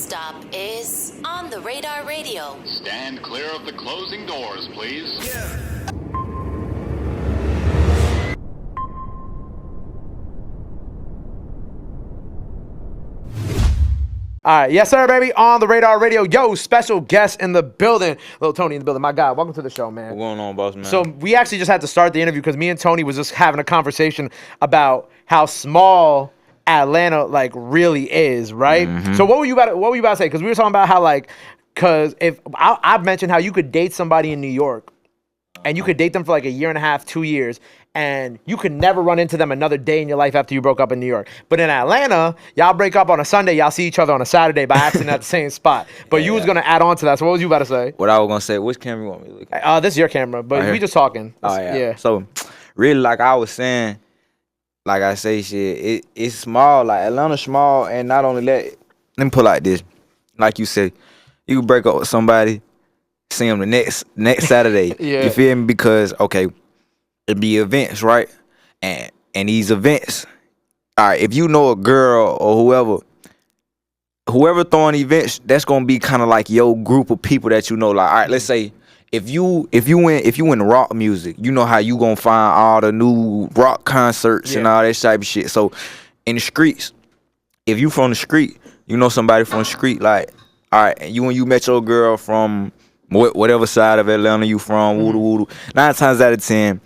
stop is On the Radar Radio. Stand clear of the closing doors, please. Yeah. All right, yes, sir, baby, On the Radar Radio. Yo, special guest in the building. Little Tony in the building. My guy, welcome to the show, man. What's going on, boss, man? So we actually just had to start the interview because me and Tony was just having a conversation about how small Atlanta like really is, right? Mm-hmm. So what were you about to say? Because we were talking about how because if I've mentioned how you could date somebody in New York and you could date them for like a year and a half, 2 years, and you could never run into them another day in your life after you broke up in New York. But in Atlanta, y'all break up on a Sunday, y'all see each other on a Saturday by accident at the same spot. But you was going to add on to that. So what was you about to say? What I was going to say, which camera you want me to look at? This is your camera, but Right we here? just talking. Oh, yeah. So, really, like I was saying, like I say, shit, it's small. Like, Atlanta's small, and not only that, let me put it like this. Like you said, you can break up with somebody, see them the next Saturday. Yeah. You feel me? Because, okay, it be events, right? And these events, all right, if you know a girl or whoever throwing events, that's gonna be kind of like your group of people that you know. Like, all right, let's say if you in rock music, you know how you gonna find all the new rock concerts and all that type of shit. So in the streets, if you from the street, you know somebody from the street. Like, all right, and when you met your girl from whatever side of Atlanta you from, woo 9 times out of 10.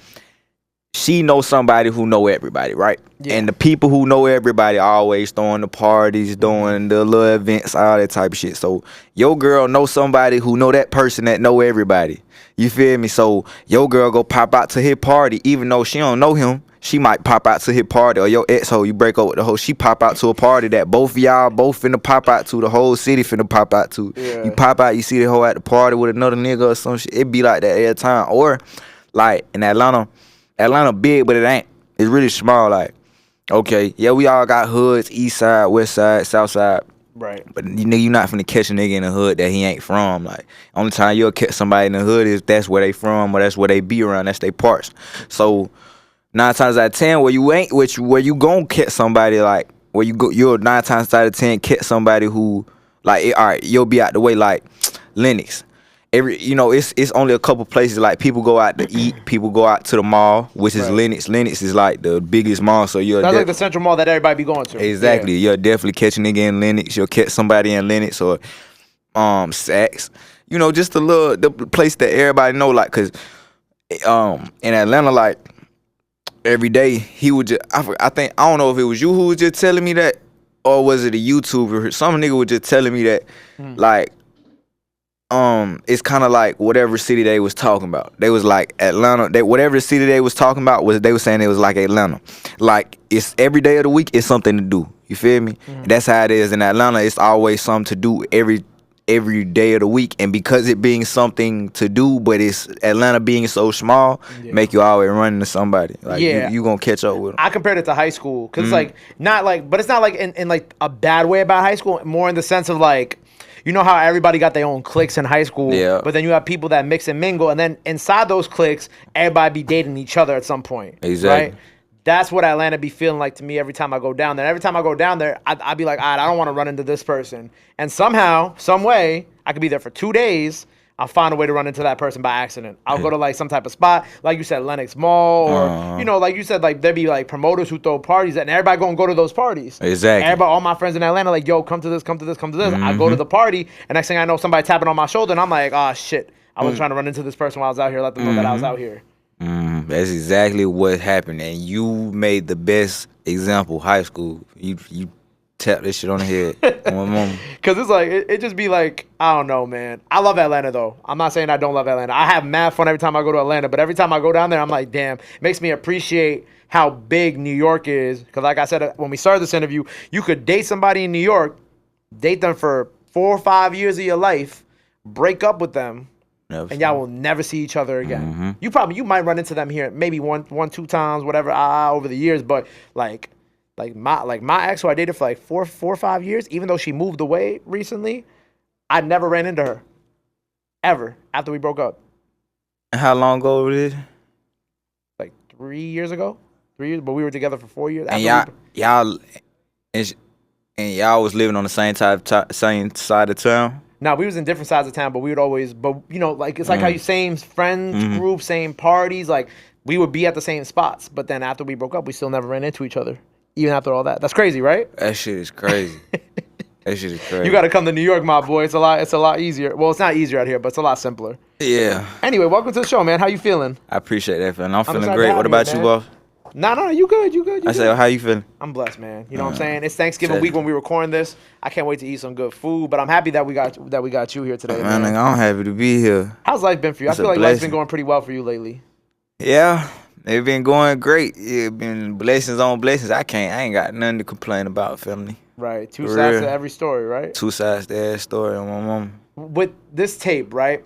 She knows somebody who know everybody, right? Yeah. And the people who know everybody always throwing the parties, doing the little events, all that type of shit. So your girl know somebody who know that person that know everybody. You feel me? So your girl go pop out to his party, even though she don't know him. She might pop out to his party, or your ex-hoe, you break up with the hoe, she pop out to a party that both of y'all both finna pop out to, the whole city finna pop out to. Yeah. You pop out, you see the hoe at the party with another nigga or some shit. It be like that every time. Or like in Atlanta big, but it ain't. It's really small. Like, okay, yeah, we all got hoods, east side, west side, south side. Right. But you not finna catch a nigga in the hood that he ain't from. Like, only time you'll catch somebody in the hood is that's where they from or that's where they be around. That's their parts. So 9 times out of 10, where you gon' catch somebody, like, where you go, you'll 9 times out of 10 catch somebody who, like, all right, you'll be out the way, like Lennox. It's only a couple places, like, people go out to eat, people go out to the mall, which is Lennox. Lennox is like the biggest mall, so you're that's like the central mall that everybody be going to. Exactly. Yeah. You'll definitely catch a nigga in Lennox. You'll catch somebody in Lennox or Saks. Just the place that everybody know, like, cause in Atlanta, like, every day he would just I don't know if it was you who was just telling me that, or was it a YouTuber? Some nigga was just telling me that, like, it's kind of like whatever city they was talking about. They was like Atlanta. Whatever city they was talking about they was saying it was like Atlanta. Like, it's every day of the week. It's something to do. You feel me? That's how it is in Atlanta. It's always something to do every day of the week. And because it being something to do, but it's Atlanta being so small, make you always run into somebody. Like, you gonna catch up with them. I compared it to high school because it's like not like, but it's not like in like a bad way about high school. More in the sense of like, you know how everybody got their own cliques in high school, but then you have people that mix and mingle, and then inside those cliques, everybody be dating each other at some point. Exactly. Right? That's what Atlanta be feeling like to me every time I go down there. Every time I go down there, I be like, all right, I don't want to run into this person. And somehow, some way, I could be there for 2 days. I'll find a way to run into that person by accident. I'll go to like some type of spot, like you said, Lenox Mall, or like you said, like there be like promoters who throw parties, and everybody gonna go to those parties. Exactly. Everybody, all my friends in Atlanta, like, yo, come to this. I go to the party, and next thing I know, somebody tapping on my shoulder, and I'm like, oh shit, I was trying to run into this person while I was out here. Let them know that I was out here. That's exactly what happened, and you made the best example. High school, you tap this shit on the head. Because it's like, it just be like, I don't know, man. I love Atlanta, though. I'm not saying I don't love Atlanta. I have mad fun every time I go to Atlanta, but every time I go down there, I'm like, damn, it makes me appreciate how big New York is. Because like I said, when we started this interview, you could date somebody in New York, date them for 4 or 5 years of your life, break up with them, and y'all will never see each other again. You might run into them here maybe one, 2 times, whatever, over the years, but like my ex, who I dated for like 4 or 5 years, even though she moved away recently, I never ran into her ever after we broke up. How long ago was it? Like 3 years ago. 3 years, but we were together for 4 years. And y'all, and And y'all was living on the same same side of town? Now we was in different sides of town, but we would always, but you know, like it's like how you same friends group, same parties, like we would be at the same spots. But then after we broke up, we still never ran into each other, even after all that. That's crazy, right? That shit is crazy. That shit is crazy. You got to come to New York, my boy. It's a lot easier. Well, it's not easier out here, but it's a lot simpler. Yeah. Anyway, welcome to the show, man. How you feeling? I appreciate that, man. I'm feeling excited to great. have What you, about man. you, boss? No, you good. I said, how you feeling? I'm blessed, man. You know what I'm saying? It's Thanksgiving week when we recording this. I can't wait to eat some good food, but I'm happy that we got you here today, Man, man. nigga, I'm happy to be here. How's life been for you? It's I feel a like life's been blessing. going pretty well for you lately. Yeah, it been going great. It been blessings on blessings. I ain't got nothing to complain about, family. Right. Two For sides real. to every story, right? Two sides to that story on my mom. With this tape, right?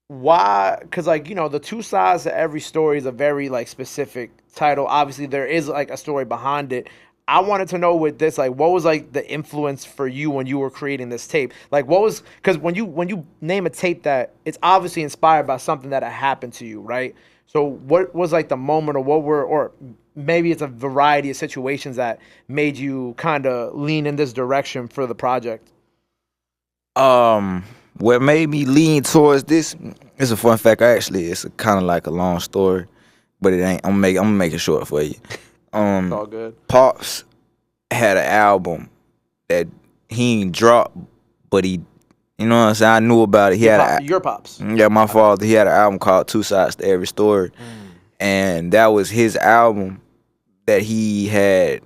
Why? Because, like, you know, the two sides to every story is a very, like, specific title. Obviously, there is, like, a story behind it. I wanted to know with this, like, what was, like, the influence for you when you were creating this tape? Like, what was, because when you name a tape that, it's obviously inspired by something that had happened to you, right? So what was, like, the moment, or maybe it's a variety of situations that made you kind of lean in this direction for the project? What made me lean towards this? It's a fun fact. Actually, it's kind of like a long story, but it ain't. I'm gonna make it short for you. It's all good. Pops had an album that he ain't dropped, but he, you know what I'm saying? I knew about it. He had Your pops. Yeah, my father. He had an album called Two Sides to Every Story, and that was his album that he had.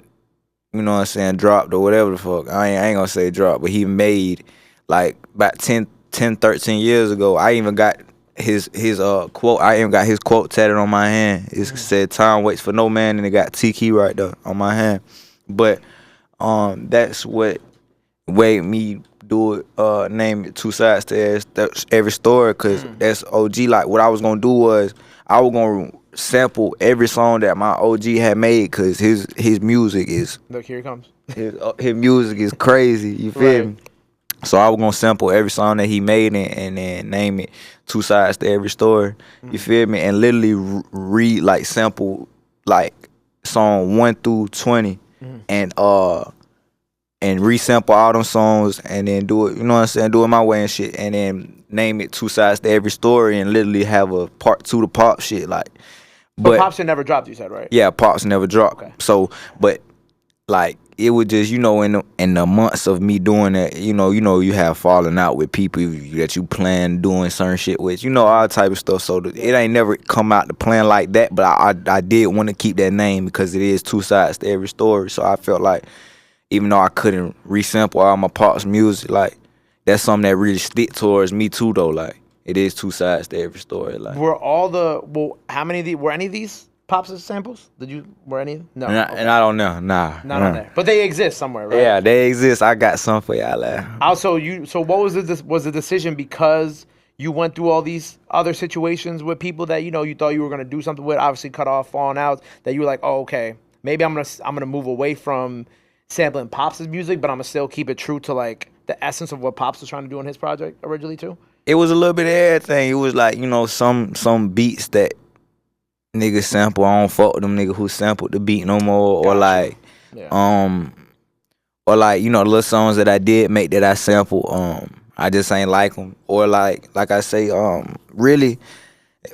You know what I'm saying? Dropped or whatever the fuck. I ain't gonna say dropped, but he made like about 10, 13 years ago. I even got his quote. I even got his quote tatted on my hand. It said "Time waits for no man," and it got T-Key right there on my hand. But that's what made me do it. Name it Two Sides to Every Story, cause that's OG. Like what I was gonna do was I was gonna sample every song that my OG had made, cause his music is Look, here he comes. his music is crazy. You feel me? So I was gonna sample every song that he made and then name it Two Sides to Every Story. You feel me? And literally read like sample like song 1 through 20 and resample all them songs and then do it, you know what I'm saying, do it my way and shit, and then name it Two Sides to Every Story and literally have a part 2 to Pop shit, like. But Pops had never dropped, you said, right? Yeah, Pops never dropped. Okay. So, but like it was just, you know, in the months of me doing that, you know, you have falling out with people that you plan doing certain shit with, you know, all type of stuff. So it ain't never come out to plan like that. But I did want to keep that name because it is two sides to every story. So I felt like even though I couldn't resample all my Pops music, like that's something that really stick towards me too, though. Like it is two sides to every story. Like how many of these were any of these Pops' samples? Were any? No. And I don't know. Nah. Not on there. But they exist somewhere, right? Yeah, they exist. I got some for y'all. Also, so what was the decision because you went through all these other situations with people that, you know, you thought you were gonna do something with, obviously cut off, falling out, that you were like, oh, okay, maybe I'm gonna move away from sampling Pops' music, but I'm gonna still keep it true to like the essence of what Pops was trying to do in his project originally too? It was a little bit of everything. It was like, you know, some beats that niggas sample, I don't fuck with them niggas who sampled the beat no more, or like, or like, you know, the little songs that I did make that I sample, I just ain't like them, or like I say, really,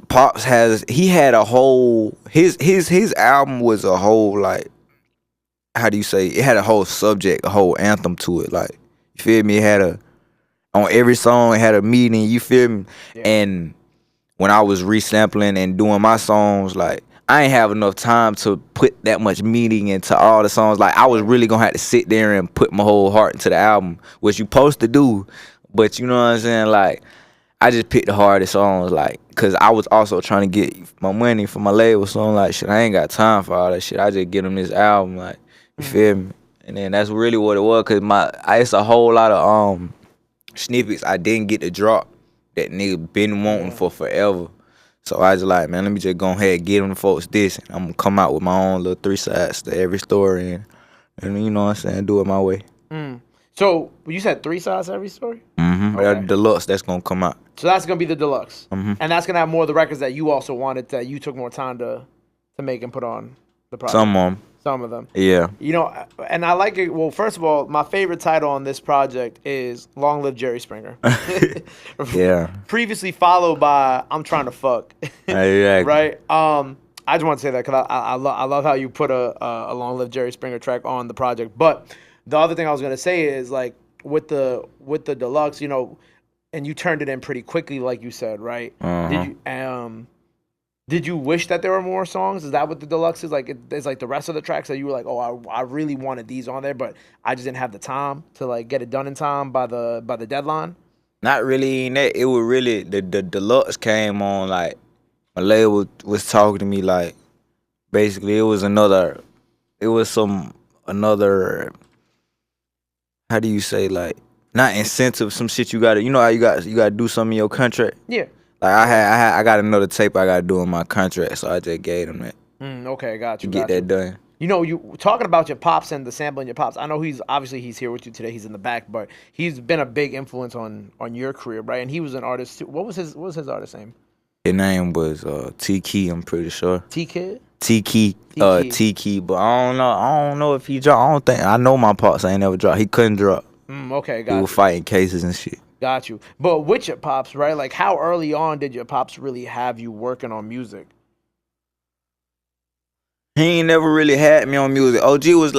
Pops had a whole, his album was a whole, like, how do you say, it had a whole subject, a whole anthem to it, like, you feel me? It had on every song, it had a meaning, you feel me? Yeah. And when I was resampling and doing my songs, like, I ain't have enough time to put that much meaning into all the songs. Like, I was really gonna have to sit there and put my whole heart into the album, which you supposed to do. But you know what I'm saying? Like, I just picked the hardest songs, like, cause I was also trying to get my money for my label. So I'm like, shit, I ain't got time for all that shit. I just get them this album, like, you feel me? And then that's really what it was, cause it's a whole lot of snippets I didn't get to drop that nigga been wanting for forever. So I just like, man, let me just go ahead and get them folks this, and I'm gonna come out with my own little three sides to every story, and you know what I'm saying, do it my way. So you said 3 sides to every story? Mm-hmm. Okay. That Deluxe, that's gonna come out. So that's gonna be the Deluxe, and that's gonna have more of the records that you also wanted, that you took more time to make and put on the project. Some of them. Some of them. Yeah. You know, and I like it. Well, first of all, my favorite title on this project is "Long Live Jerry Springer." Yeah. Previously followed by "I'm Trying to Fuck." Exactly. Right. I just want to say that because I love how you put a "Long Live Jerry Springer" track on the project. But the other thing I was gonna say is like with the deluxe, you know, and you turned it in pretty quickly, like you said, right? Did you wish that there were more songs? Is that what the deluxe is like? It's like the rest of the tracks that you were like, oh, I really wanted these on there, but I just didn't have the time to like get it done in time by the deadline. Not really in that. It was really the deluxe came on like my label was talking to me like basically it was another how do you say like not incentive, some shit you gotta how you gotta do something in your contract. Yeah. Like I got another tape I gotta do in my contract, so I just gave them that. Okay, got you. To get that done. You know, you talking about your pops and the sampling your pops. I know he's here with you today. He's in the back, but he's been a big influence on your career, right? And he was an artist too. What was his artist name? His name was T Key, I'm pretty sure. T Kid? T Key. T Key, but I don't know if he dropped. I know my pops ain't never dropped. He couldn't drop. Okay, got you. He was fighting cases and shit. Got you. But with your pops, right? Like, how early on did your pops really have you working on music? He ain't never really had me on music. OG just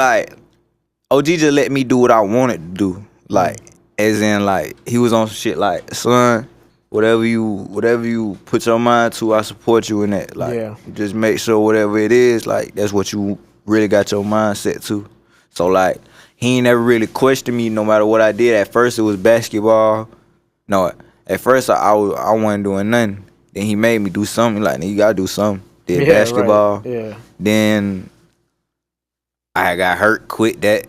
let me do what I wanted to do. Like, as in, like, he was on some shit like, son, whatever you put your mind to, I support you in that. Like, just make sure whatever it is, like, that's what you really got your mind set to. So, like, he ain't never really questioned me no matter what I did. At first, it was basketball. No, at first, I wasn't doing nothing. Then he made me do something. Like, you gotta do something. Did basketball. Right. Yeah. Then I got hurt, quit that.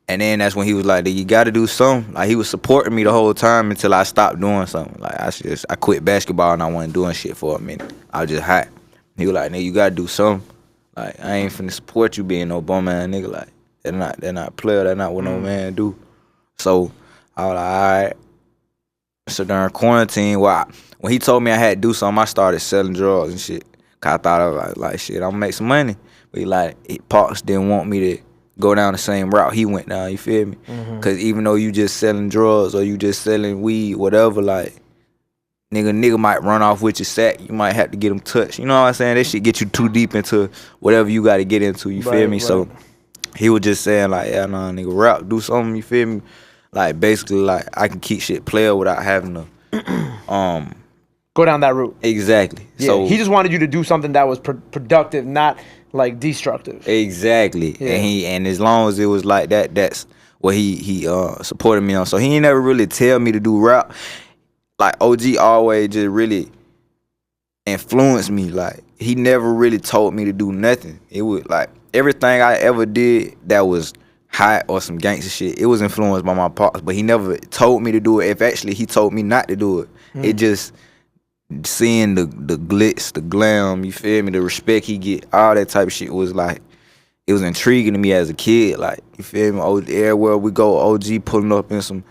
And then that's when he was like, you gotta do something. Like, he was supporting me the whole time until I stopped doing something. Like, I quit basketball and I wasn't doing shit for a minute. I was just hot. He was like, nigga, you gotta do something. Like, I ain't finna support you being no bum ass nigga. Like, they're not player, that's not what no man do. So I was like, all right. So during quarantine, when he told me I had to do something, I started selling drugs and shit. Cause I thought I was like shit, I'm gonna make some money. But Pops didn't want me to go down the same route he went down, you feel me? Cause even though you just selling drugs or you just selling weed, whatever, like, nigga might run off with your sack. You might have to get him touched. You know what I'm saying? That shit get you too deep into whatever you gotta get into, you feel me? Right. So he was just saying like, yeah, nah, nigga, rap, do something, you feel me? Like, basically, like, I can keep shit player without having to go down that route. Exactly. Yeah, so he just wanted you to do something that was productive, not like destructive. Exactly. Yeah. And as long as it was like that, that's what he supported me on. So he ain't never really tell me to do rap. Like, OG always just really influenced me. Like, he never really told me to do nothing. It was like everything I ever did that was hot or some gangster shit, it was influenced by my pops, but he never told me to do it. If actually he told me not to do it. It just seeing the glitz, the glam, you feel me, the respect he get, all that type of shit was like, it was intriguing to me as a kid. Like, you feel me, everywhere we go, OG pulling up in some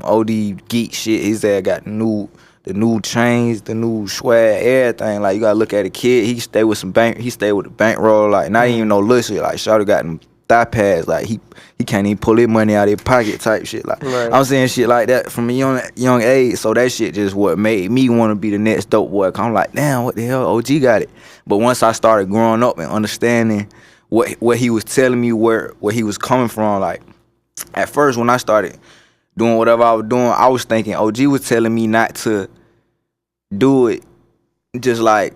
OD geek shit. His ass got the new chains, the new swag, everything. Like, you gotta look at a kid, he stay with the bankroll, like, not even no little shit. Like, shawty got them thigh pads, like, he can't even pull his money out of his pocket type shit. Like, right. I'm saying shit like that from a young age. So that shit just what made me want to be the next dope boy. Cause I'm like, damn, what the hell, OG got it. But once I started growing up and understanding what he was telling me, where he was coming from, like, at first when I started doing whatever I was doing, I was thinking OG was telling me not to do it. Just like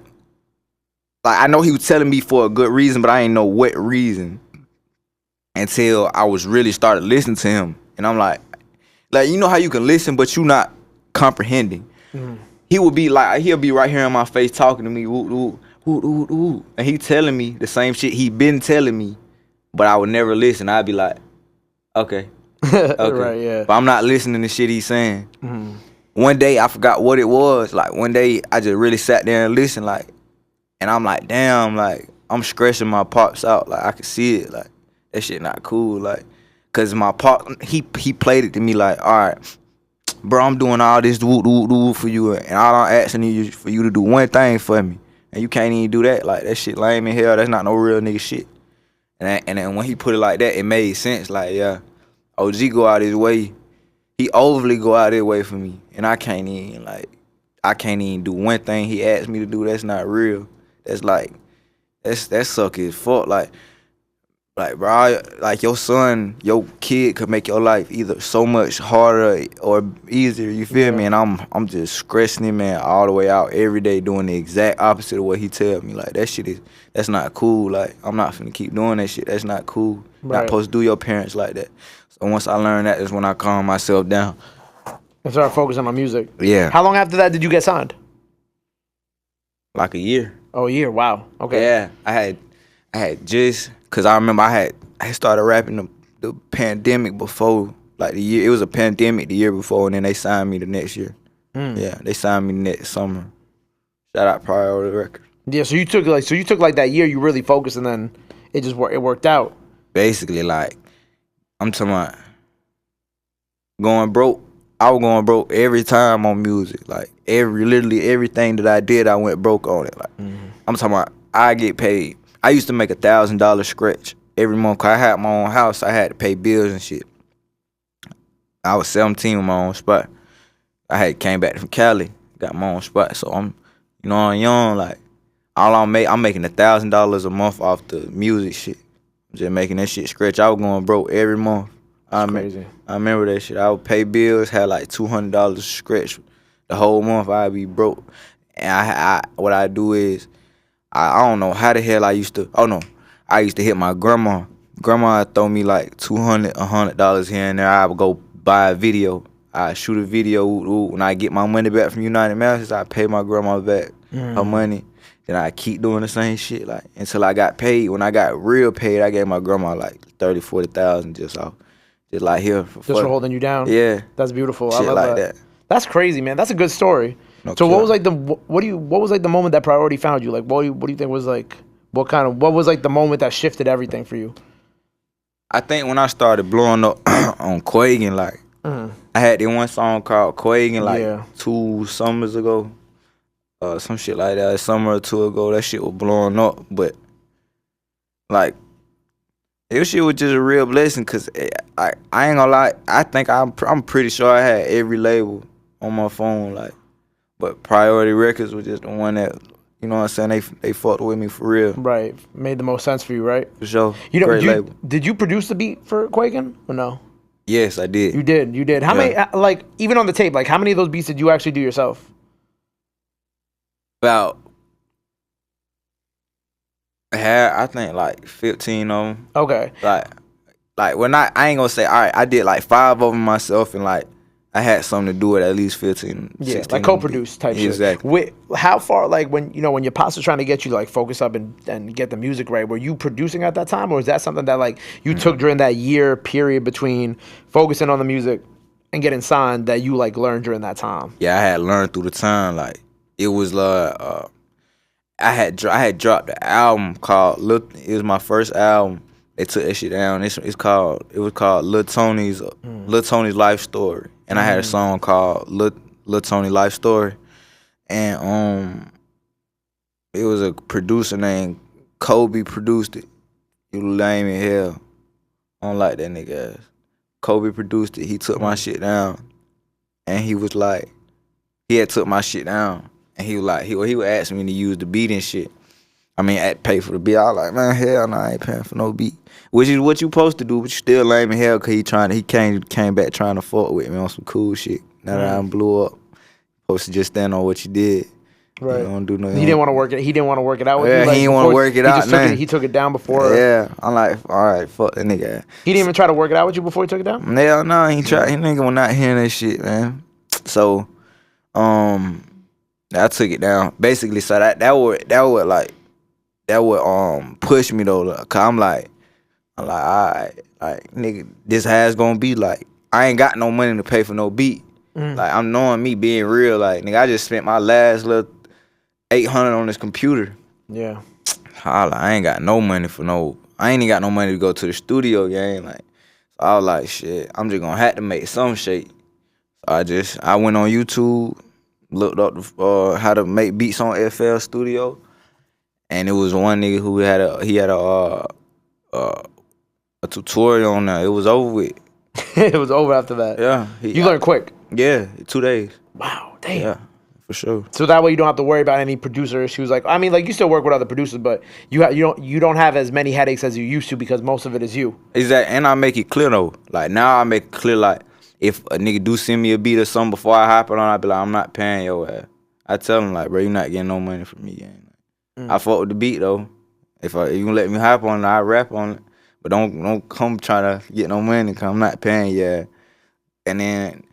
I know he was telling me for a good reason, but I ain't know what reason until I was really started listening to him. And I'm like, you know how you can listen, but you not comprehending. He would be like, he'll be right here in my face talking to me, woo, woo, woo, woo, and he telling me the same shit he been telling me, but I would never listen. I'd be like, okay. Right, yeah. But I'm not listening to shit he's saying. One day I forgot what it was. Like, one day I just really sat there and listened, like, and I'm like, damn, like, I'm stressing my pops out. Like, I could see it, like, that shit not cool, like, cause my pop, he played it to me like, all right, bro, I'm doing all this woo for you, and all I'm asking you for you to do one thing for me, and you can't even do that. Like, that shit lame in hell. That's not no real nigga shit. And then when he put it like that, it made sense. Like, yeah, OG go out his way. He overly go out his way for me. And I can't even do one thing he asked me to do. That's not real. That's like, that's sucky as fuck. Like, bro, like your son, your kid could make your life either so much harder or easier. You feel me? And I'm just stressing him, man, all the way out every day, doing the exact opposite of what he tell me. Like that's not cool. Like I'm not finna keep doing that shit. That's not cool. Right. Not supposed to do your parents like that. So once I learned that, is when I calm myself down. And start focusing on music. Yeah. How long after that did you get signed? Like a year. Oh, a year. Wow. Okay. Yeah, I had just, cause I remember I started rapping the pandemic before, like the year, it was a pandemic the year before, and then they signed me the next year. Yeah, they signed me next summer. Shout out Priority Record. Yeah. So you took like that year. You really focused, and then it worked out. Basically, like I'm talking about going broke. I was going broke every time on music. Like literally everything that I did, I went broke on it. Like I'm talking about, I get paid. I used to make $1,000 scratch every month. 'Cause I had my own house. I had to pay bills and shit. I was 17 with my own spot. I had came back from Cali, got my own spot. So I'm young. Like I'm making $1,000 a month off the music shit. I'm just making that shit scratch. I was going broke every month. Crazy. I remember that shit. I would pay bills, had like $200 scratch the whole month. I'd be broke. And what I do is, I don't know how the hell I used to. Oh no, I used to hit my grandma. Grandma would throw me like $200, $100 here and there. I would go buy a video. I shoot a video. When I get my money back from United Masters, I pay my grandma back her money. Then I keep doing the same shit like until I got paid. When I got real paid, I gave my grandma like 30, 40,000 just like here Just for holding you down. Yeah, That's beautiful. shit I love like that. that. That's crazy, man. That's a good story. No So what cap. was like what was like the moment that Priority found you? Like what do you think was like what was like the moment that shifted everything for you? I think when I started blowing up on Quagan, like I had that one song called Quagan like 2 summers ago, some shit like that. A summer or two ago, that shit was blowing up. But like, this shit was just a real blessing, cause I ain't gonna lie. I think I'm pretty sure I had every label on my phone, like, but Priority Records was just the one that, you know what I'm saying, they fucked with me for real. Right. Made the most sense for you, right? For sure. You know, Great label. did you produce the beat for Quaken or no? Yes, I did. You did. How many, like, even on the tape, like, how many of those beats did you actually do yourself? About, I think like 15 of them. Okay. Like when I ain't gonna say, all right, I did like 5 of them myself, and like I had something to do with at least 15, Yeah, 16 like co-produced type shit. Exactly. How far, like, when your pops are trying to get you to, like, focus up and get the music right, were you producing at that time, or is that something that, like, you took during that year period between focusing on the music and getting signed that you, like, learned during that time? Yeah, I had learned through the time. Like it was I had dropped the album called it was my first album. They took that shit down. It was called Lil Tony's Life Story, and I had a song called Lil Tony Life Story, and it was a producer named Kobe produced it. He was lame in hell. I don't like that nigga ass. Kobe produced it. He took my shit down, and he was like, he had took my shit down, and he was like, he would ask me to use the beat and shit. I mean, pay for the beat. I was like, man, hell no, I ain't paying for no beat. Which is what you supposed to do, but you still lame in hell, cause he came back trying to fuck with me on some cool shit. Now that I blew up, supposed to just stand on what you did. Right. You don't do no. He didn't want to work it. He didn't want to work it out with you. Yeah, Like, he didn't want to work it out. He took it down before. Yeah, I'm like, all right, fuck that nigga. He didn't even try to work it out with you before he took it down. Hell no, he tried. He nigga was not hearing that shit, man. So, I took it down. Basically, so that would push me though, cause I'm like, all right, like nigga, this how it's gonna be. Like I ain't got no money to pay for no beat. Like I'm knowing me being real. Like nigga, I just spent my last little $800 on this computer. Yeah. I ain't got no money I ain't even got no money to go to the studio game. Like so I was like, shit, I'm just gonna have to make some shit. So I went on YouTube, looked up how to make beats on FL Studio. And it was one nigga who had a tutorial on that. It was over with. It was over after that. Yeah. You learned quick. Yeah, 2 days. Wow, damn. Yeah, for sure. So that way you don't have to worry about any producer issues. Like, I mean, like you still work with other producers, but you don't have as many headaches as you used to because most of it is you. Exactly, and I make it clear though. Like now I make it clear like if a nigga do send me a beat or something before I hop it on, I be like, I'm not paying your ass. I tell him like, bro, you not getting no money from me. I fuck with the beat though. If you gonna let me hop on it, I rap on it. But don't come trying to get no money because I'm not paying you. And then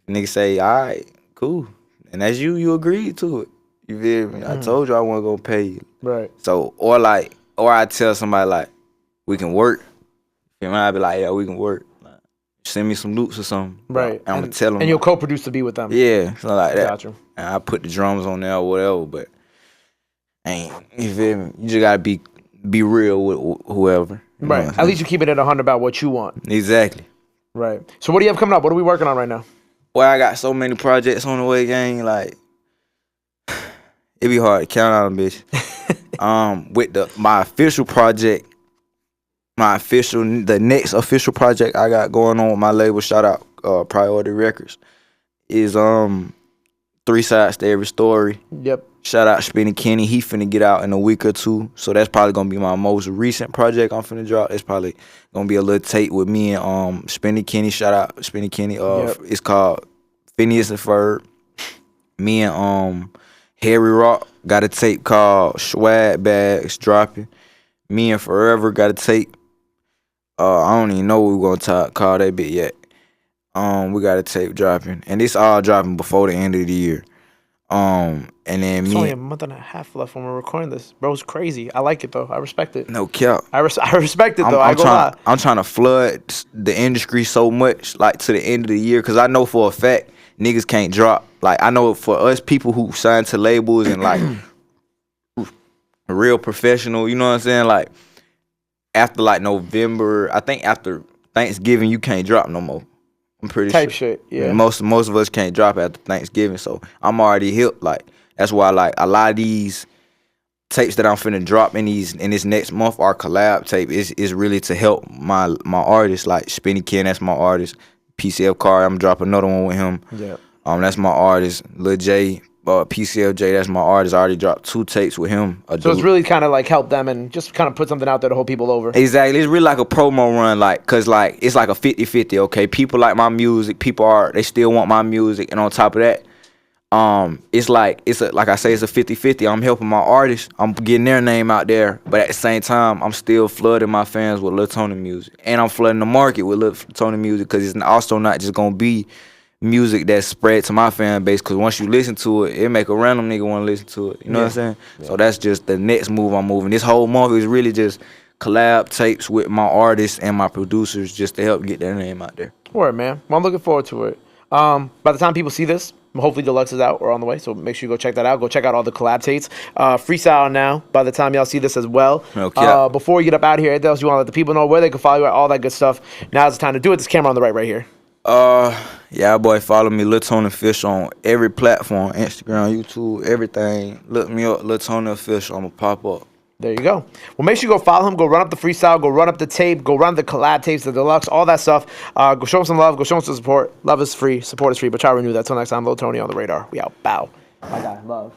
nigga say, all right, cool. And that's you agreed to it. You feel me? I told you I wasn't gonna pay you. Right. So, or I tell somebody like, we can work. You know, I be like, yeah, we can work. Like, send me some loops or something. Right. And I'm gonna tell them. And you'll co-produce the beat with them. Yeah, something like that. Gotcha. And I put the drums on there or whatever, but you feel me? You just gotta be real with whoever. Right. At least you keep it at 100 about what you want. Exactly. Right. So what do you have coming up? What are we working on right now? Well, I got so many projects on the way, gang. Like, it be hard to count out them, bitch. With my official project, the next official project I got going on with my label, shout out Priority Records, is 3 sides to every story. Yep. Shout out Spinny Kenny. He finna get out in a week or two. So that's probably gonna be my most recent project I'm finna drop. It's probably gonna be a little tape with me and Spinny Kenny. Shout out Spinny Kenny. It's called Phineas and Ferb. Me and Harry Rock got a tape called Swag Bags dropping. Me and Forever got a tape. I don't even know what we're gonna call that bit yet. We got a tape dropping. And it's all dropping before the end of the year. And then It's me only a month and a half left when we're recording this. Bro, it's crazy. I like it though. I respect it. no cap. I respect it though. I'm trying to flood the industry so much, like to the end of the year, because I know for a fact niggas can't drop. Like I know for us people who sign to labels and like real professional, you know what I'm saying? Like after like November, I think after Thanksgiving you can't drop no more. I'm pretty type sure. shit. Yeah. Most of us can't drop after Thanksgiving, so I'm already hip. Like that's why like a lot of these tapes that I'm finna drop in this next month are collab tape. Is really to help my artists. Like Spinny Ken, that's my artist. PCF Car, I'm dropping another one with him. Yeah. That's my artist. Lil J, PCLJ, that's my artist. I already dropped 2 tapes with him. So it's really kind of like help them and just kind of put something out there to hold people over. Exactly. It's really like a promo run, like, cause like it's like a 50-50, okay? People like my music, they still want my music, and on top of that, it's like like I say, it's a 50-50. I'm helping my artists, I'm getting their name out there, but at the same time, I'm still flooding my fans with Lil Tony music. And I'm flooding the market with Lil Tony music, cause it's also not just gonna be music that's spread to my fan base, because once you listen to it, it make a random nigga want to listen to it. You know what I'm saying? Yeah. So that's just the next move I'm moving. This whole month is really just collab tapes with my artists and my producers just to help get their name out there. Word, man. Well, I'm looking forward to it. By the time people see this, hopefully Deluxe is out or on the way, so make sure you go check that out. Go check out all the collab tapes. Freestyle now, by the time y'all see this as well. Okay. Before we get up out of here, anything else you want to let the people know where they can follow you at, all that good stuff. Now's the time to do it. This camera on the right here. Yeah, boy, follow me, Lil Tony Official, on every platform, Instagram, YouTube, everything. Look me up, Lil Tony Official. I'm gonna pop up. There you go. Well, make sure you go follow him. Go run up the freestyle. Go run up the tape. Go run the collab tapes, the Deluxe, all that stuff. Go show him some love. Go show him some support. Love is free. Support is free. But try to renew that. Till next time, Lil Tony on the radar. We out. Bow. My guy, love.